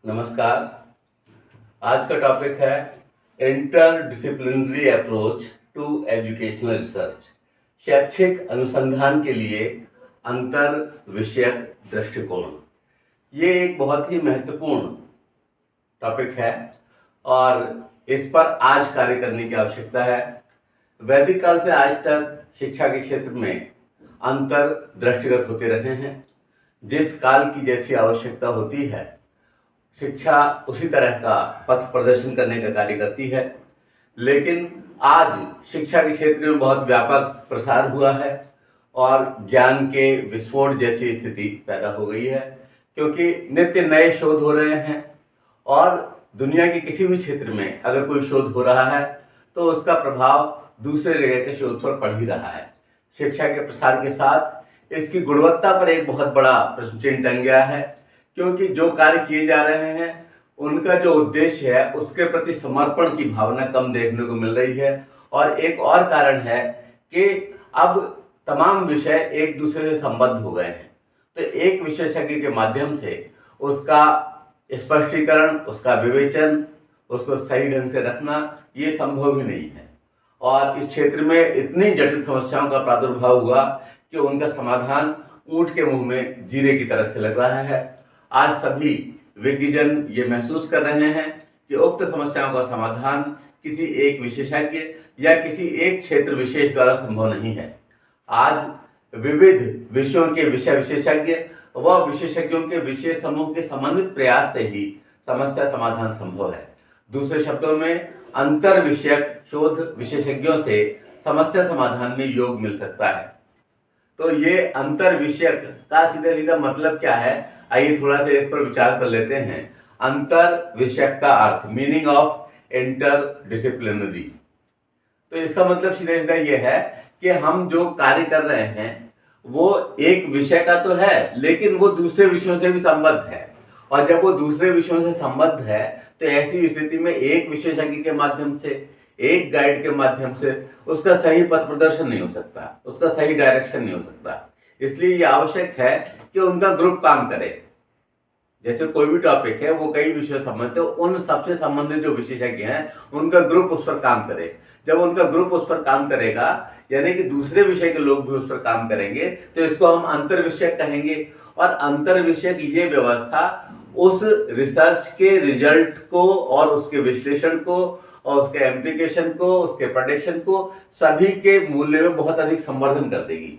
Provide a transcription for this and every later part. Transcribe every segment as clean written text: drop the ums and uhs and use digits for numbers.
नमस्कार। आज का टॉपिक है interdisciplinary approach to educational research. शैक्षिक अनुसंधान के लिए अंतर विषयक दृष्टिकोण। ये एक बहुत ही महत्वपूर्ण टॉपिक है और इस पर आज कार्य करने की आवश्यकता है। वैदिक काल से आज तक शिक्षा के क्षेत्र में अंतर दृष्टिगत होते रहे हैं। जिस काल की जैसी आवश्यकता होती है, शिक्षा उसी तरह का पथ प्रदर्शन करने का कार्य करती है। लेकिन आज शिक्षा के क्षेत्र में बहुत व्यापक प्रसार हुआ है और ज्ञान के विस्फोट जैसी स्थिति पैदा हो गई है, क्योंकि नित्य नए शोध हो रहे हैं और दुनिया के किसी भी क्षेत्र में अगर कोई शोध हो रहा है तो उसका प्रभाव दूसरे जगह के शोध पर पड़ ही रहा है। शिक्षा के प्रसार के साथ इसकी गुणवत्ता पर एक बहुत बड़ा प्रश्न चिन्ह टंग गया है, क्योंकि जो कार्य किए जा रहे हैं उनका जो उद्देश्य है उसके प्रति समर्पण की भावना कम देखने को मिल रही है। और एक और कारण है कि अब तमाम विषय एक दूसरे से संबद्ध हो गए हैं, तो एक विशेषज्ञ के माध्यम से उसका स्पष्टीकरण, उसका विवेचन, उसको सही ढंग से रखना ये संभव ही नहीं है। और इस क्षेत्र में इतनी जटिल समस्याओं का प्रादुर्भाव हुआ कि उनका समाधान ऊंट के मुंह में जीरे की तरह से लग रहा है। आज सभी विज्ञजन ये महसूस कर रहे हैं कि उक्त समस्याओं का समाधान किसी एक विशेषज्ञ या किसी एक क्षेत्र विशेष द्वारा संभव नहीं है। आज विविध विषयों के विषय विशेषज्ञ व विशेषज्ञों के विषय समूह के समन्वित प्रयास से ही समस्या समाधान संभव है। दूसरे शब्दों में अंतर विषयक शोध विशेषज्ञों से समस्या समाधान में योग मिल सकता है। तो ये अंतर विषयक का सीधा सीधा मतलब क्या है, आइए थोड़ा सा इस पर विचार कर लेते हैं। अंतर विषयक का अर्थ, मीनिंग ऑफ इंटर डिसिप्लिनरी। तो इसका मतलब सीधा सीधा ये है कि हम जो कार्य कर रहे हैं वो एक विषय का तो है, लेकिन वो दूसरे विषयों से भी संबद्ध है। और जब वो दूसरे विषयों से संबद्ध है तो ऐसी स्थिति में एक विशेषज्ञ के माध्यम से, एक गाइड के माध्यम से उसका सही पथ प्रदर्शन नहीं हो सकता, उसका सही डायरेक्शन नहीं हो सकता। इसलिए ये आवश्यक है कि उनका ग्रुप काम करे। जैसे कोई भी टॉपिक है वो कई विषयों से संबंधित है, उन सबसे संबंधित जो विशेषज्ञ हैं उनका ग्रुप उस पर काम करे। जब उनका ग्रुप उस पर काम करेगा, यानी कि दूसरे विषय के लोग भी उस पर काम करेंगे, तो इसको हम अंतर विषयक कहेंगे। और अंतर विषयक ये व्यवस्था उस रिसर्च के रिजल्ट को और उसके विश्लेषण को और उसके एप्लीकेशन को, उसके प्रेडिक्शन को, सभी के मूल्य में बहुत अधिक संवर्धन कर देगी।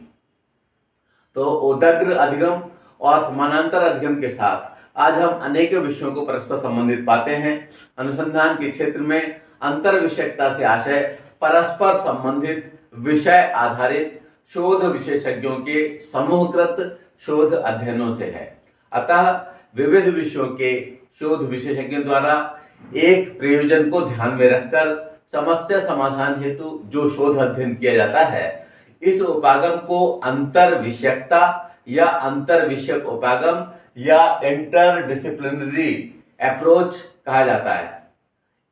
तो उदग्र अधिगम और समानांतर अधिगम के साथ आज हम अनेक विषयों को परस्पर संबंधित पाते हैं। अनुसंधान के क्षेत्र में अंतर विषयकता से आशय परस्पर संबंधित विषय आधारित शोध विशेषज्ञों के समूहकृत शोध अध्ययनों से है। अतः विविध विषयों के शोध विशेषज्ञों द्वारा एक प्रयोजन को ध्यान में रखकर समस्या समाधान हेतु जो शोध अध्ययन किया जाता है, इस उपागम को अंतर विषयकता या अंतर विषयक उपागम या इंटर डिसिप्लिनरी अप्रोच कहा जाता है।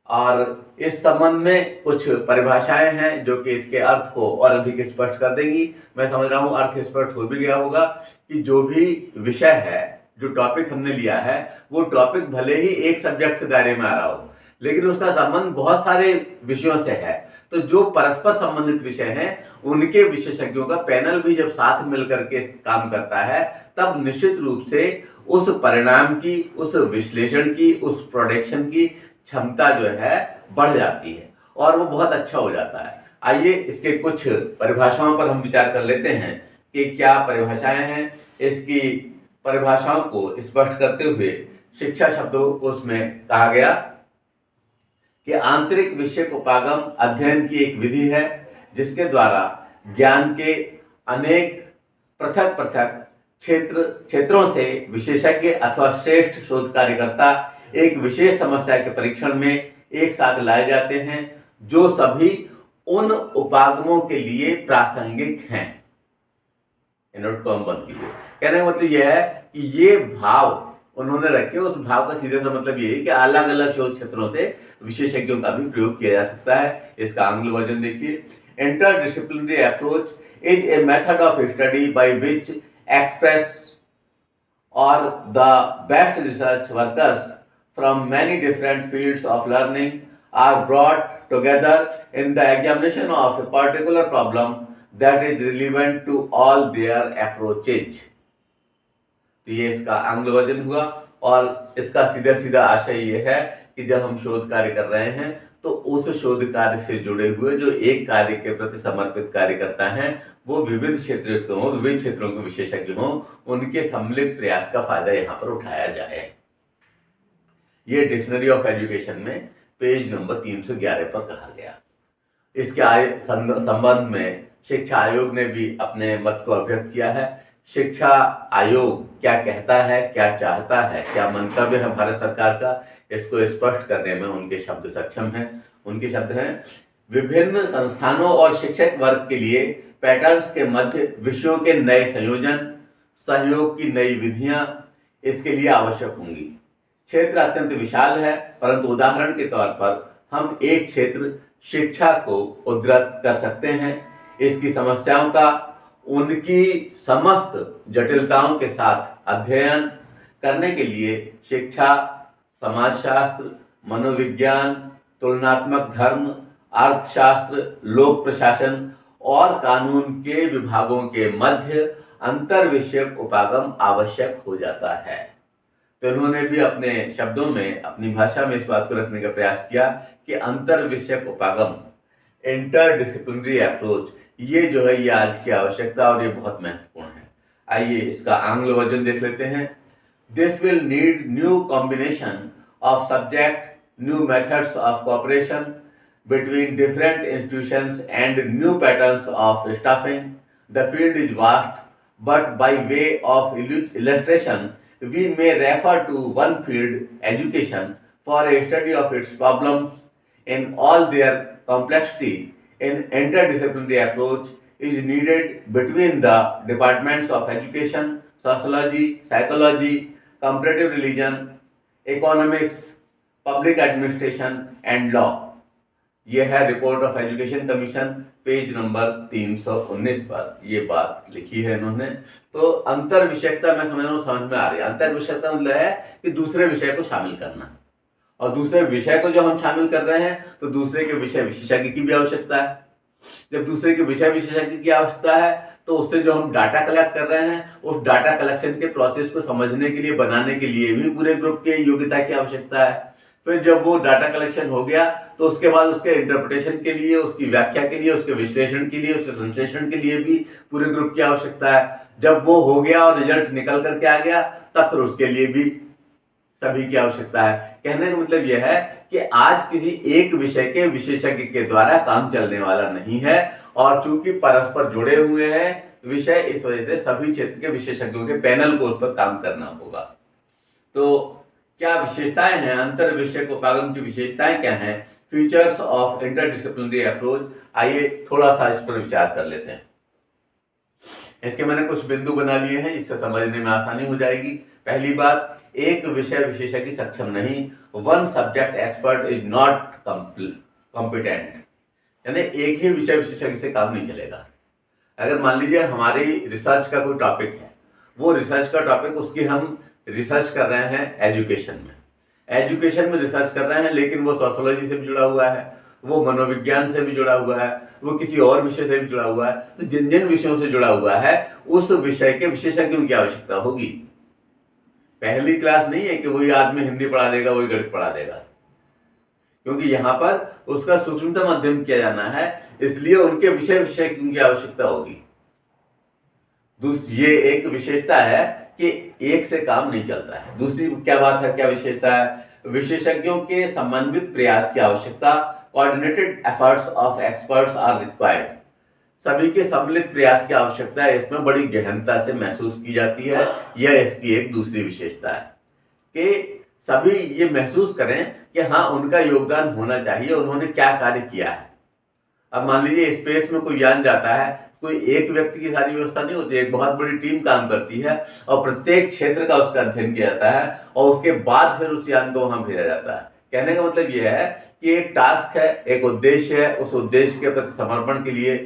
और इस संबंध में कुछ परिभाषाएं हैं जो कि इसके अर्थ को और अधिक स्पष्ट कर देंगी। मैं समझ रहा हूं अर्थ स्पष्ट हो भी गया होगा कि जो भी विषय है, जो टॉपिक हमने लिया है, वो टॉपिक भले ही एक सब्जेक्ट के दायरे में आ रहा हो, लेकिन उसका संबंध बहुत सारे विषयों से है। तो जो परस्पर संबंधित विषय हैं उनके विशेषज्ञों का पैनल भी जब साथ मिलकर के काम करता है, तब निश्चित रूप से उस परिणाम की, उस विश्लेषण की, उस प्रोडक्शन की क्षमता जो है बढ़ जाती है और वो बहुत अच्छा हो जाता है। आइए इसके कुछ परिभाषाओं पर हम विचार कर लेते हैं कि क्या परिभाषाएं हैं। इसकी परिभाषाओं को स्पष्ट करते हुए शिक्षा शब्दों को उसमें कहा गया कि आंतरिक विषयक उपागम अध्ययन की एक विधि है जिसके द्वारा ज्ञान के अनेक पृथक पृथक क्षेत्रों से विशेषज्ञ अथवा श्रेष्ठ शोध कार्यकर्ता एक विशेष समस्या के परीक्षण में एक साथ लाए जाते हैं, जो सभी उन उपागमों के लिए प्रासंगिक हैं। नोट को हम बंद कीजिए। कहने का मतलब यह है कि ये भाव उन्होंने रखे, उस भाव का सीधे सा मतलब ये है कि अलग अलग शोध क्षेत्रों से विशेषज्ञों का भी प्रयोग किया जा सकता है। इसका आंग्ल वर्जन देखिए। Interdisciplinary approach is a method of study by which express or the best research workers from many different fields of learning are brought together in the examination of a particular problem that is relevant to all their approaches. तो ये इसका आंग्ल version हुआ और इसका सीधा सीधा आशय ये है कि जब हम शोध कार्य कर रहे हैं तो उस शोध कार्य से जुड़े हुए जो एक कार्य के प्रति समर्पित कार्यकर्ता हैं वो विविध क्षेत्रों के हों, विभिन्न क्षेत्रों के विशेषज्ञ हों, उनके सम्मिलित प्रयास का फायदा यहाँ पर उठाया जाए। ये डिक्शनरी ऑफ एजुकेशन में पेज नंबर 311 पर कहा गया। इसके संबंध में शिक्षा आयोग ने भी अपने मत को अभिव्यक्त किया है। शिक्षा आयोग क्या कहता है, क्या चाहता है, क्या मंतव्य है भारत सरकार का, इसको स्पष्ट करने में उनके शब्द सक्षम हैं। उनके शब्द हैं, विभिन्न संस्थानों और शिक्षक वर्ग के लिए पैटर्न्स के मध्य विषयों के नए संयोजन, सहयोग की नई विधियां इसके लिए आवश्यक होंगी। क्षेत्र अत्यंत विशाल है, परंतु उदाहरण के तौर पर हम एक क्षेत्र शिक्षा को उद्धृत कर सकते हैं। इसकी समस्याओं का उनकी समस्त जटिलताओं के साथ अध्ययन करने के लिए शिक्षा, समाजशास्त्र, मनोविज्ञान, तुलनात्मक धर्म, अर्थशास्त्र, लोक प्रशासन और कानून के विभागों के मध्य अंतर विषयक उपागम आवश्यक हो जाता है। तो उन्होंने भी अपने शब्दों में, अपनी भाषा में इस बात को रखने का प्रयास किया कि अंतर विषयक उपागम, इंटरडिसिप्लिनरी अप्रोच, ये जो है ये आज की आवश्यकता और ये बहुत महत्वपूर्ण है। आइए इसका आंग्ल वर्जन देख लेते हैं। This will need new combination of subject, new methods of cooperation between different institutions and new patterns of staffing. The field is vast, but by way of illustration, we may refer to one field, education, for a study of its problems in all their complexity. An interdisciplinary approach is needed between the departments of education, sociology, psychology, comparative religion, economics, public administration and law. यह है report of education commission, page number 319 पर ये बात लिखी है इन्होंने। तो अंतर विषयकता मैं समझ रहा हूँ समझ में आ रही है। अंतर विषयकता मतलब है कि दूसरे विषय को शामिल करना, और दूसरे विषय को जो हम शामिल कर रहे हैं तो दूसरे के विषय विशेषज्ञ की भी आवश्यकता है। जब दूसरे के विषय विशेषज्ञ की आवश्यकता है तो उससे जो हम डाटा कलेक्ट कर रहे हैं उस डाटा कलेक्शन के प्रोसेस को समझने के लिए, बनाने के लिए भी पूरे ग्रुप के योग्यता की आवश्यकता है। फिर जब वो डाटा कलेक्शन हो गया तो उसके बाद उसके इंटरप्रिटेशन के लिए, उसकी व्याख्या के लिए, उसके विश्लेषण के लिए, उसके संश्लेषण के लिए भी पूरे ग्रुप की आवश्यकता है। जब वो हो गया और रिजल्ट निकल करके आ गया तब फिर उसके लिए भी सभी की आवश्यकता है। कहने का मतलब यह है कि आज किसी एक विषय के विशेषज्ञ के द्वारा काम चलने वाला नहीं है, और चूंकि परस्पर जुड़े हुए हैं विषय, इस वजह से सभी क्षेत्र के विशेषज्ञों के पैनल को उस पर काम करना होगा। तो क्या विशेषताएं हैं, अंतर विषय उपागम की विशेषताएं क्या हैं, फीचर्स ऑफ इंटरडिसिप्लिनरी अप्रोच, आइए थोड़ा सा इस पर विचार कर लेते हैं। इसके मैंने कुछ बिंदु बना लिए हैं, इससे समझने में आसानी हो जाएगी। पहली बात, एक विषय विशेषज्ञ सक्षम नहीं, one subject expert is not competent, यानी एक ही विषय विशेषज्ञ से काम नहीं चलेगा। अगर मान लीजिए हमारी रिसर्च का कोई टॉपिक है, वो रिसर्च का टॉपिक, उसकी हम रिसर्च कर रहे हैं एजुकेशन में रिसर्च कर रहे हैं, लेकिन वो सोशियोलॉजी से भी जुड़ा हुआ है, वो मनोविज्ञान से भी जुड़ा हुआ है, वो किसी और विषय से भी जुड़ा हुआ है। तो जिन जिन विषयों से जुड़ा हुआ है उस विषय के विशेषज्ञों की आवश्यकता होगी। पहली क्लास नहीं है कि वही आदमी हिंदी पढ़ा देगा, वही गणित पढ़ा देगा, क्योंकि यहाँ पर उसका सूक्ष्मतम अध्ययन किया जाना है, इसलिए उनके विषय विशेषज्ञों की आवश्यकता होगी। ये एक विशेषता है कि एक से काम नहीं चलता है। दूसरी क्या बात है, क्या विशेषता है, विशेषज्ञों के समन्वित प्रयास की आवश्यकता, coordinated efforts of experts are required, सभी के सम्मिलित प्रयास की आवश्यकता है, इसमें बड़ी गहनता से महसूस की जाती है। यह इसकी एक दूसरी विशेषता है कि सभी ये महसूस करें कि हाँ उनका योगदान होना चाहिए, उन्होंने क्या कार्य किया है। अब मान लीजिए स्पेस में कोई यान जाता है, कोई एक व्यक्ति की सारी व्यवस्था नहीं होती, एक बहुत बड़ी टीम काम करती है और प्रत्येक क्षेत्र का उसका अध्ययन किया जाता है और उसके बाद फिर उस यान को वहां भेजा जाता है। कहने का मतलब यह है कि एक टास्क है, एक उद्देश्य है, उस उद्देश्य के प्रति समर्पण के लिए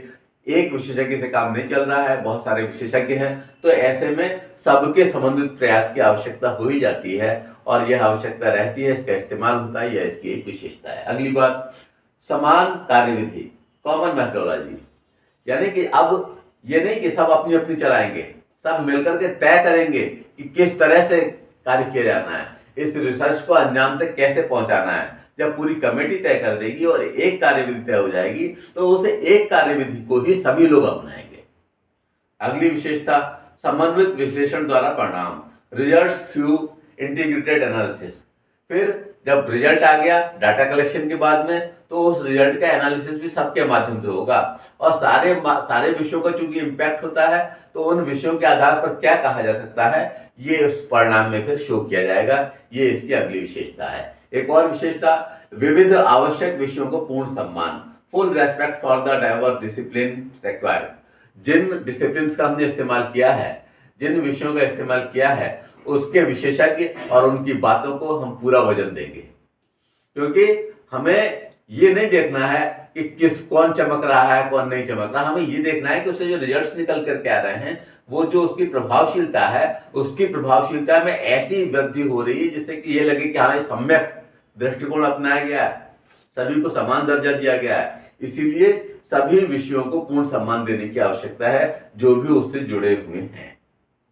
एक विशेषज्ञ से काम नहीं चल रहा है, बहुत सारे विशेषज्ञ हैं, तो ऐसे में सबके समन्वित प्रयास की आवश्यकता हो ही जाती है और यह आवश्यकता रहती है, इसका इस्तेमाल होता है, यह इसकी एक विशेषता है। अगली बात, समान कार्यविधि, कॉमन मेथोडोलॉजी, यानी कि अब ये नहीं कि सब अपनी अपनी चलाएंगे, सब मिलकर के तय करेंगे कि किस तरह से कार्य किया जाना है, इस रिसर्च को अंजाम तक कैसे पहुंचाना है। जब पूरी कमेटी तय कर देगी और एक कार्यविधि तय हो जाएगी तो उसे एक कार्यविधि को ही सभी लोग अपनाएंगे। अगली विशेषता, समन्वित विश्लेषण द्वारा परिणाम, रिजल्ट्स थ्रू इंटीग्रेटेड एनालिसिस। फिर जब रिजल्ट आ गया डाटा कलेक्शन के बाद में, तो उस रिजल्ट का एनालिसिस भी सबके माध्यम से होगा और सारे विषयों का चूंकि इम्पैक्ट होता है, तो उन विषयों के आधार पर क्या कहा जा सकता है ये उस परिणाम में फिर शो किया जाएगा। ये इसकी अगली विशेषता है। एक और विशेषता, विविध आवश्यक विषयों को पूर्ण सम्मान, full respect for the diverse discipline required. जिन डिसिप्लिन का हमने इस्तेमाल किया है, जिन विषयों का इस्तेमाल किया है, उसके विशेषज्ञ और उनकी बातों को हम पूरा वजन देंगे, क्योंकि हमें ये नहीं देखना है कि कौन चमक रहा है कौन नहीं चमक रहा, हमें ये देखना है कि उससे जो रिजल्ट्स निकल करके आ रहे हैं वो जो उसकी प्रभावशीलता है, उसकी प्रभावशीलता में ऐसी वृद्धि हो रही है जिससे कि ये लगे कि हाँ, सम्यक दृष्टिकोण अपनाया गया है, सभी को समान दर्जा दिया गया है। इसीलिए सभी विषयों को पूर्ण सम्मान देने की आवश्यकता है जो भी उससे जुड़े हुए हैं,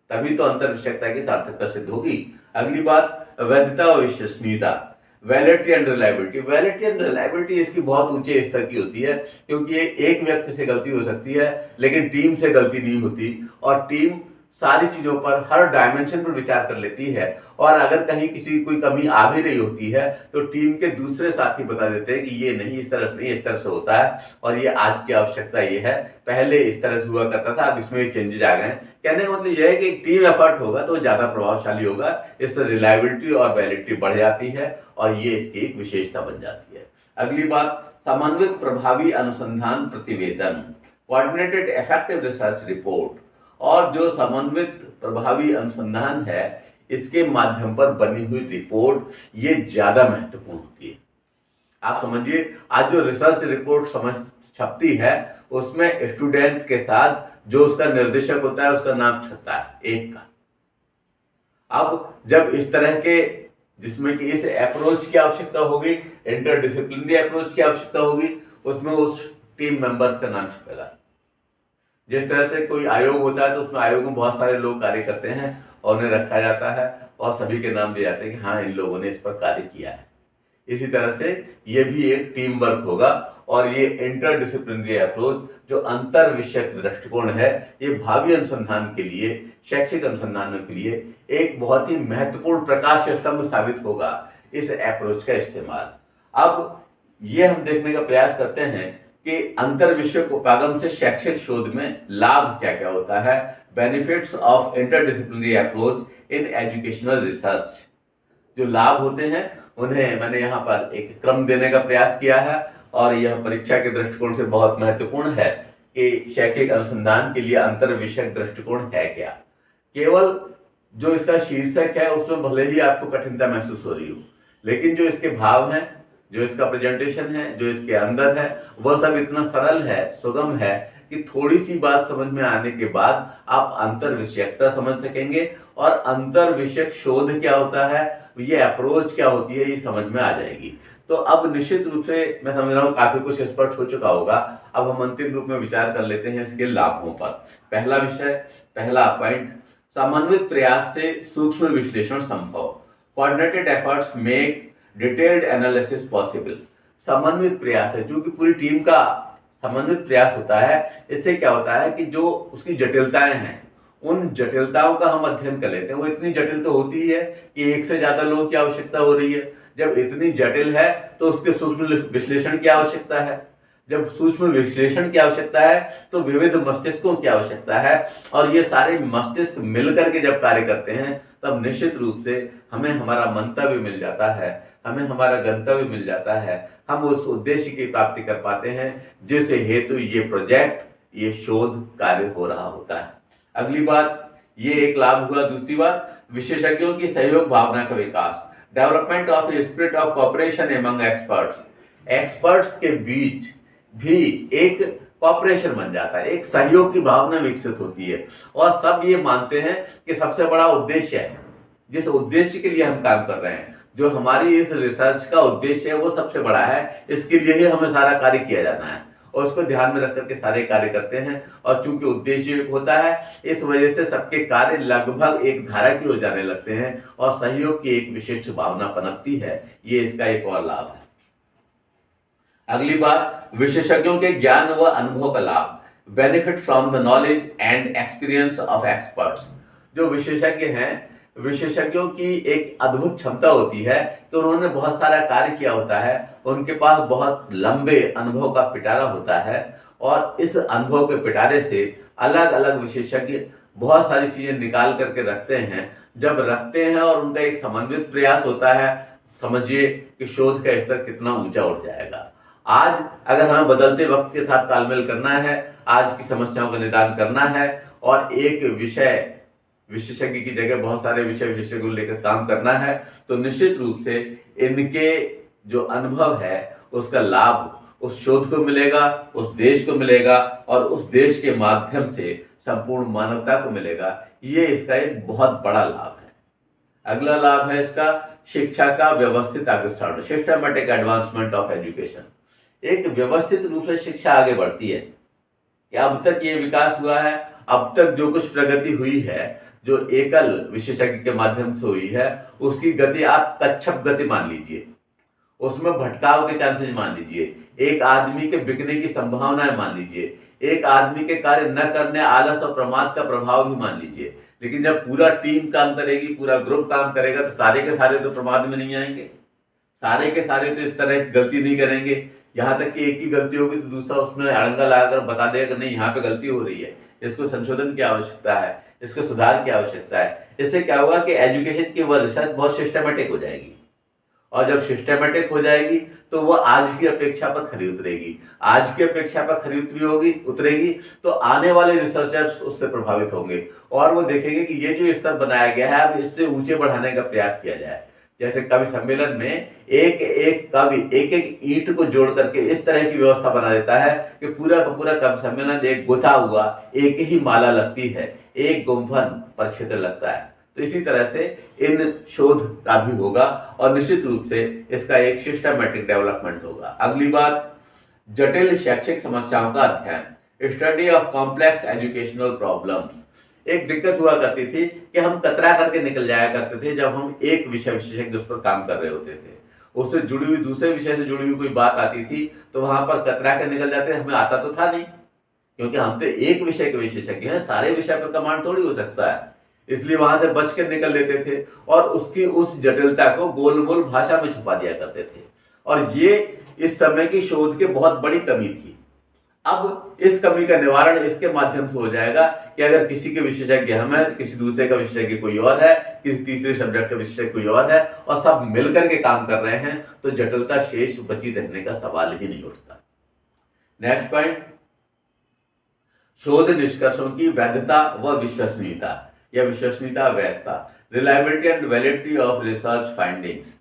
तभी तो अंतर विषयकता की सार्थकता सिद्ध होगी। अगली बात, वैधता और विश्वसनीयता, validity and reliability. Validity and reliability इसकी बहुत ऊंचे स्तर की होती है, क्योंकि ये एक व्यक्ति से गलती हो सकती है लेकिन टीम से गलती नहीं होती, और टीम सारी चीजों पर, हर डायमेंशन पर विचार कर लेती है, और अगर कहीं किसी कोई कमी आ भी रही होती है तो टीम के दूसरे साथी बता देते हैं कि ये नहीं, इस तरह से नहीं, इस तरह से होता है और ये आज की आवश्यकता ये है, पहले इस तरह से हुआ करता था, अब इसमें चेंजेस आ गए हैं। कहने का मतलब यह है कि टीम एफर्ट होगा तो ज्यादा प्रभावशाली होगा, इससे रिलायबिलिटी और वैलिडिटी बढ़ जाती है और ये इसकी एक विशेषता बन जाती है। अगली बात, समन्वित प्रभावी अनुसंधान प्रतिवेदन, कोऑर्डिनेटेड इफेक्टिव रिसर्च रिपोर्ट। और जो समन्वित प्रभावी अनुसंधान है, इसके माध्यम पर बनी हुई रिपोर्ट ये ज्यादा महत्वपूर्ण होती है। आप समझिए, आज जो रिसर्च रिपोर्ट छपती है उसमें स्टूडेंट के साथ जो उसका निर्देशक होता है उसका नाम छपता है एक का। अब जब इस तरह के, जिसमें कि इस अप्रोच की आवश्यकता होगी, इंटरडिसिप्लिनरी अप्रोच की आवश्यकता होगी, उसमें उस टीम मेंबर्स का नाम छपेगा। जिस तरह से कोई आयोग होता है तो उसमें आयोग में बहुत सारे लोग कार्य करते हैं और उन्हें रखा जाता है और सभी के नाम दिए जाते हैं कि हाँ, इन लोगों ने इस पर कार्य किया है। इसी तरह से ये भी एक टीम वर्क होगा और ये इंटरडिसिप्लिनरी अप्रोच जो अंतर विषयक दृष्टिकोण है, ये भावी अनुसंधान के लिए, शैक्षिक अनुसंधानों के लिए एक बहुत ही महत्वपूर्ण प्रकाश स्तंभ साबित होगा इस अप्रोच का इस्तेमाल। अब ये हम देखने का प्रयास करते हैं कि अंतर विषयक उपागम से शैक्षिक शोध में लाभ क्या क्या होता है, benefits of interdisciplinary approach in educational research. जो लाभ होते हैं उन्हें मैंने यहाँ पर एक क्रम देने का प्रयास किया है और यह परीक्षा के दृष्टिकोण से बहुत महत्वपूर्ण है कि शैक्षिक अनुसंधान के लिए अंतर विषयक दृष्टिकोण है क्या। केवल जो इसका शीर्षक है उसमें भले ही आपको कठिनता महसूस हो रही हो, लेकिन जो इसके भाव हैं, जो इसका प्रेजेंटेशन है, जो इसके अंदर है, वह सब इतना सरल है, सुगम है कि थोड़ी सी बात समझ में आने के बाद आप अंतर विषयकता समझ सकेंगे और अंतर विषयक शोध क्या होता है, ये अप्रोच क्या होती है, ये समझ में आ जाएगी। तो अब निश्चित रूप से मैं समझ रहा हूँ काफी कुछ स्पष्ट हो चुका होगा। अब हम अंतिम रूप में विचार कर लेते हैं इसके लाभों पर। पहला विषय, पहला पॉइंट, समन्वित प्रयास से सूक्ष्म विश्लेषण संभव, coordinated efforts make detailed analysis possible. समन्वित प्रयास है, जो कि पूरी टीम का समन्वित प्रयास होता है, इससे क्या होता है कि जो उसकी जटिलताएं हैं, उन जटिलताओं का हम अध्ययन कर लेते हैं। वो इतनी जटिल तो होती ही है कि एक से ज्यादा लोगों की आवश्यकता हो रही है। जब इतनी जटिल है तो उसके सूक्ष्म विश्लेषण की आवश्यकता है। जब सूक्ष्म विश्लेषण की आवश्यकता है तो विविध मस्तिष्कों की आवश्यकता है, और ये सारे मस्तिष्क मिलकर के जब कार्य करते हैं तब निश्चित रूप से हमें हमारा मंतव्य मिल जाता है, हमें हमारा गंतव्य मिल जाता है, हम उस उद्देश्य की प्राप्ति कर पाते हैं जिस हेतु ये प्रोजेक्ट, ये शोध कार्य हो रहा होता है। अगली बात, ये एक लाभ हुआ। दूसरी बात, विशेषज्ञों की सहयोग भावना का विकास, development of spirit of cooperation among experts. Experts के बीच भी एक कॉपरेशन बन जाता है, एक सहयोग की भावना विकसित होती है और सब ये मानते हैं कि सबसे बड़ा उद्देश्य है, जिस उद्देश्य के लिए हम काम कर रहे हैं, जो हमारी इस रिसर्च का उद्देश्य है वो सबसे बड़ा है, इसके लिए ही हमें सारा कार्य किया जाना है और उसको ध्यान में रख करके सारे कार्य करते हैं। और चूंकि उद्देश्य एक होता है, इस वजह से सबके कार्य लगभग एक धारा की हो जाने लगते हैं और सहयोग की एक विशिष्ट भावना पनपती है। ये इसका एक और लाभ है। अगली बात, विशेषज्ञों के ज्ञान व अनुभव का लाभ, benefit from the knowledge and experience of experts. जो विशेषज्ञ हैं, विशेषज्ञों की एक अद्भुत क्षमता होती है कि उन्होंने बहुत सारा कार्य किया होता है, उनके पास बहुत लंबे अनुभव का पिटारा होता है और इस अनुभव के पिटारे से अलग अलग विशेषज्ञ बहुत सारी चीजें निकाल करके रखते हैं। जब रखते हैं और उनका एक समन्वित प्रयास होता है, समझिए कि शोध का स्तर कितना ऊंचा उठ जाएगा। आज अगर हमें बदलते वक्त के साथ तालमेल करना है, आज की समस्याओं का निदान करना है और एक विषय विशेषज्ञ की जगह बहुत सारे विषय विशेषज्ञों को लेकर काम करना है, तो निश्चित रूप से इनके जो अनुभव है उसका लाभ उस शोध को मिलेगा, उस देश को मिलेगा और उस देश के माध्यम से संपूर्ण मानवता को मिलेगा। ये इसका एक बहुत बड़ा लाभ है। अगला लाभ है इसका शिक्षा का व्यवस्थित अग्रसरण, सिस्टमैटिक एडवांसमेंट ऑफ एजुकेशन। एक व्यवस्थित रूप से शिक्षा आगे बढ़ती है कि अब तक ये विकास हुआ है, अब तक जो कुछ प्रगति हुई है, जो एकल विशेषज्ञ के माध्यम से हुई है, उसकी गति आप कच्छप गति मान लीजिए, उसमें भटकाव के चांसेस मान लीजिए, एक आदमी के बिकने की संभावनाएं मान लीजिए, एक आदमी के कार्य न करने, आलस और प्रमाद का प्रभाव भी मान लीजिए। लेकिन जब पूरा टीम काम करेगी, पूरा ग्रुप काम करेगा, तो सारे के सारे तो प्रमाद में नहीं आएंगे, सारे के सारे तो इस तरह की गलती नहीं करेंगे। यहाँ तक कि एक ही गलती होगी तो दूसरा उसमें अड़ंगा लगाकर बता देगा कि नहीं, यहाँ पे गलती हो रही है, इसको संशोधन की आवश्यकता है, इसको सुधार की आवश्यकता है। इससे क्या होगा कि एजुकेशन की वह रिसर्च बहुत सिस्टमेटिक हो जाएगी और जब सिस्टमेटिक हो जाएगी तो वो आज की अपेक्षा पर खरी उतरेगी। आज की अपेक्षा पर खरी उतरेगी तो आने वाले रिसर्चर्स उससे प्रभावित होंगे और वो देखेंगे कि ये जो स्तर बनाया गया है अब इससे ऊंचे बढ़ाने का प्रयास किया जाए। जैसे कवि सम्मेलन में एक एक कवि एक एक ईंट को जोड़ करके इस तरह की व्यवस्था बना देता है कि पूरा का पूरा कवि सम्मेलन एक गुथा हुआ एक ही माला लगती है, एक गुंफन पर क्षेत्र लगता है। तो इसी तरह से इन शोध का भी होगा और निश्चित रूप से इसका एक सिस्टमैटिक डेवलपमेंट होगा। अगली बात, जटिल शैक्षिक समस्याओं का अध्ययन, study of complex educational problems. एक दिक्कत हुआ करती थी कि हम कतरा करके निकल जाया करते थे जब हम एक विषय विशेषज्ञ उस पर काम कर रहे होते थे, उससे जुड़ी हुई दूसरे विषय से जुड़ी हुई कोई बात आती थी तो वहां पर कतरा कर निकल जाते। हमें आता तो था नहीं, क्योंकि हम तो एक विषय के विशेषज्ञ हैं, सारे विषय पर कमांड थोड़ी हो सकता है, इसलिए वहां से बच कर निकल लेते थे और उसकी उस जटिलता को गोलमोल भाषा में छुपा दिया करते थे और ये इस समय की शोध की बहुत बड़ी कमी थी। अब इस कमी का निवारण इसके माध्यम से हो जाएगा कि अगर किसी के विशेषज्ञ हम हैं तो किसी दूसरे का विशेषज्ञ कोई और है, किसी तीसरे सब्जेक्ट का विशेषज्ञ कोई और है और सब मिलकर के काम कर रहे हैं तो जटिलता शेष बची रहने का सवाल ही नहीं उठता। नेक्स्ट पॉइंट, शोध निष्कर्षों की वैधता व विश्वसनीयता या विश्वसनीयता वैधता, reliability and validity of research findings.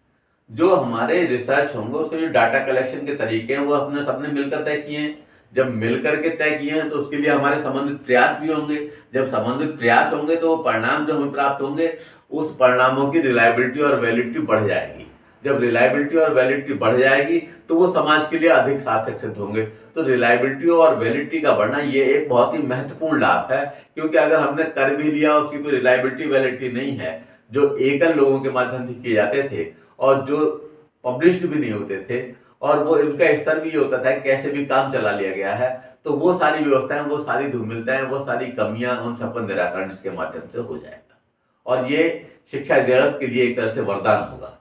जो हमारे रिसर्च होंगे उसके जो डाटा कलेक्शन के तरीके हैं वो अपने सबने मिलकर तय किए हैं। जब मिलकर के तय किए हैं तो उसके लिए हमारे संबंधित प्रयास भी होंगे। जब संबंधित प्रयास होंगे तो वो परिणाम जो हमें प्राप्त होंगे उस परिणामों की रिलायबिलिटी और वैलिडिटी बढ़ जाएगी। जब रिलायबिलिटी और वैलिडिटी बढ़ जाएगी तो वो समाज के लिए अधिक सार्थक सिद्ध होंगे। तो रिलायबिलिटी और वैलिडिटी का बढ़ना ये एक बहुत ही महत्वपूर्ण लाभ है, क्योंकि अगर हमने कर भी लिया उसकी कोई रिलायबिलिटी वैलिडिटी नहीं है, जो एकल लोगों के माध्यम से किए जाते थे और जो पब्लिश्ड भी नहीं होते थे और वो इनका स्तर भी ये होता था कैसे भी काम चला लिया गया है, तो वो सारी व्यवस्थाएं, वो सारी धूमिलताएं, वो सारी कमियां, उन सब का निराकरण इसके माध्यम से हो जाएगा और ये शिक्षा जगत के लिए एक तरह से वरदान होगा।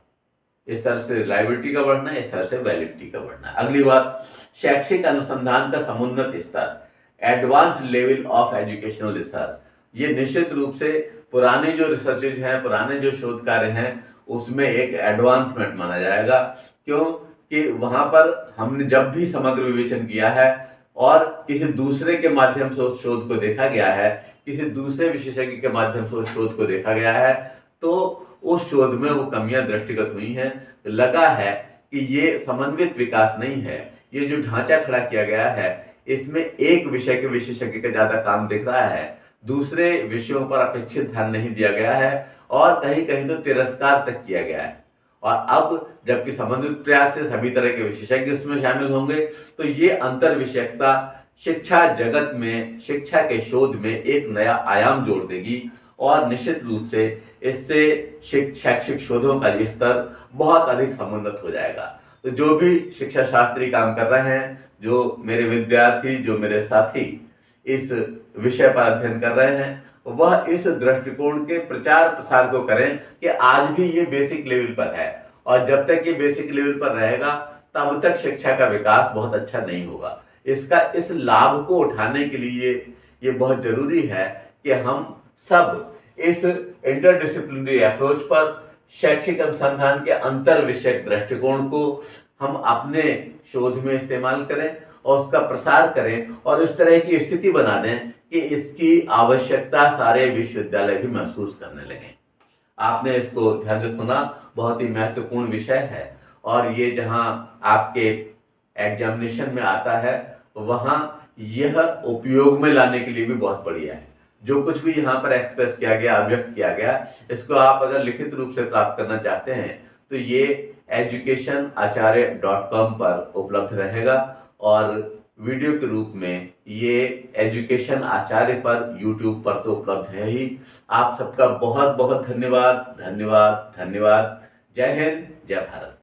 इस तरह से रिलायबिलिटी का बढ़ना, इस तरह से वैलिडिटी का बढ़ना। अगली बात, शैक्षिक अनुसंधान का समुन्नत स्तर, advanced level of educational research. ये निश्चित रूप से पुराने जो रिसर्चेज हैं, पुराने जो शोध कार्य हैं उसमें एक एडवांसमेंट माना जाएगा। क्यों कि वहां पर हमने जब भी समग्र विवेचन किया है और किसी दूसरे के माध्यम से उस शोध को देखा गया है, किसी दूसरे विशेषज्ञ के माध्यम से उस शोध को देखा गया है, तो उस शोध में वो कमियां दृष्टिगत हुई हैं। लगा है कि ये समन्वित विकास नहीं है, ये जो ढांचा खड़ा किया गया है इसमें एक विषय के विशेषज्ञ का ज्यादा काम दिख रहा है, दूसरे विषयों पर अपेक्षित ध्यान नहीं दिया गया है और कहीं कहीं तो तिरस्कार तक किया गया है। और अब जबकि समन्वित प्रयास से सभी तरह के विशेषज्ञ उसमें शामिल होंगे, तो ये अंतर विषयकता शिक्षा जगत में, शिक्षा के शोध में एक नया आयाम जोड़ देगी और निश्चित रूप से इससे शैक्षिक शोधों का स्तर बहुत अधिक समुन्नत हो जाएगा। तो जो भी शिक्षा शास्त्री काम कर रहे हैं, जो मेरे विद्यार्थी, जो मेरे साथी इस विषय पर अध्ययन कर रहे हैं, वह इस दृष्टिकोण के प्रचार प्रसार को करें कि आज भी ये बेसिक लेवल पर है और जब तक ये बेसिक लेवल पर रहेगा तब तक शिक्षा का विकास बहुत अच्छा नहीं होगा। इसका इस लाभ को उठाने के लिए ये बहुत जरूरी है कि हम सब इस इंटरडिसिप्लिनरी अप्रोच पर, शैक्षिक अनुसंधान के अंतर विषयक दृष्टिकोण को हम अपने शोध में इस्तेमाल करें और उसका प्रसार करें और इस तरह की स्थिति बना दें कि इसकी आवश्यकता सारे विश्वविद्यालय भी महसूस करने लगें। आपने इसको ध्यान से सुना, बहुत ही महत्वपूर्ण विषय है और ये जहां आपके एग्जामिनेशन में आता है वहां यह उपयोग में लाने के लिए भी बहुत बढ़िया है। जो कुछ भी यहाँ पर एक्सप्रेस किया गया, अभिव्यक्त किया गया, इसको आप अगर लिखित रूप से प्राप्त करना चाहते हैं तो ये educationacharya.com पर उपलब्ध रहेगा और वीडियो के रूप में ये एजुकेशन आचार्य पर, यूट्यूब पर तो उपलब्ध है ही। आप सबका बहुत बहुत धन्यवाद, धन्यवाद, धन्यवाद। जय हिंद, जय भारत।